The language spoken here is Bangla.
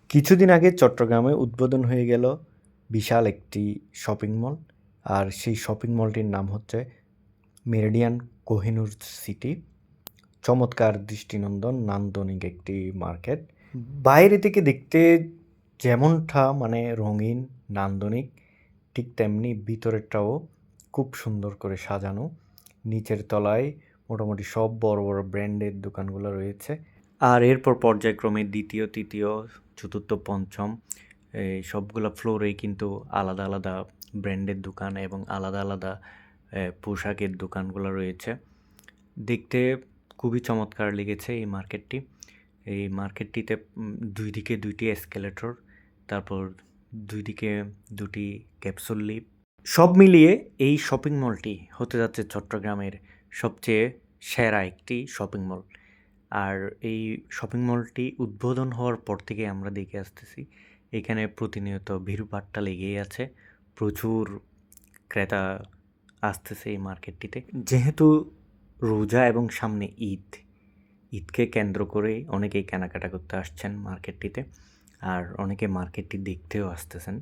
কিছুদিন আগে চট্টগ্রামে উদ্বোধন হয়ে গেল বিশাল একটি শপিং মল। আর সেই শপিং মলটির নাম হচ্ছে মেরিডিয়ান কোহিনুর সিটি। চমৎকার দৃষ্টিনন্দন নান্দনিক একটি মার্কেট। বাইরে থেকে দেখতে যেমনটা মানে রঙিন নান্দনিক, ঠিক তেমনি ভিতরেরটাও খুব সুন্দর করে সাজানো। নিচের তলায় মোটামুটি সব বড় বড় ব্র্যান্ডের দোকানগুলো রয়েছে। আর এরপর পর্যায়ক্রমে দ্বিতীয়, তৃতীয়, চতুর্থ, পঞ্চম এই সবগুলা ফ্লোরেই কিন্তু আলাদা আলাদা ব্র্যান্ডের দোকান এবং আলাদা আলাদা পোশাকের দোকানগুলো রয়েছে। দেখতে খুবই চমৎকার লেগেছে এই মার্কেটটি। এই মার্কেটটিতে দুই দিকে দুইটি এসকেলেটর, তারপর দুই দিকে দুটি ক্যাপসুল লিফট। সব মিলিয়ে এই শপিং মলটি হতে যাচ্ছে চট্টগ্রামের সবচেয়ে সেরা একটি শপিং মল। আর এই শপিং মলটি উদ্বোধন হওয়ার পর থেকে আমরা দেখে আসতেছি এখানে প্রতিনিয়ত ভিড়ভাট্টা লেগেই আছে। প্রচুর ক্রেতা আসতেছে এই মার্কেটটিতে। যেহেতু রোজা এবং সামনে ঈদকে কেন্দ্র করে অনেকেই কেনাকাটা করতে আসছেন মার্কেটটিতে, আর অনেকে মার্কেটটি দেখতেও আসতেছেন।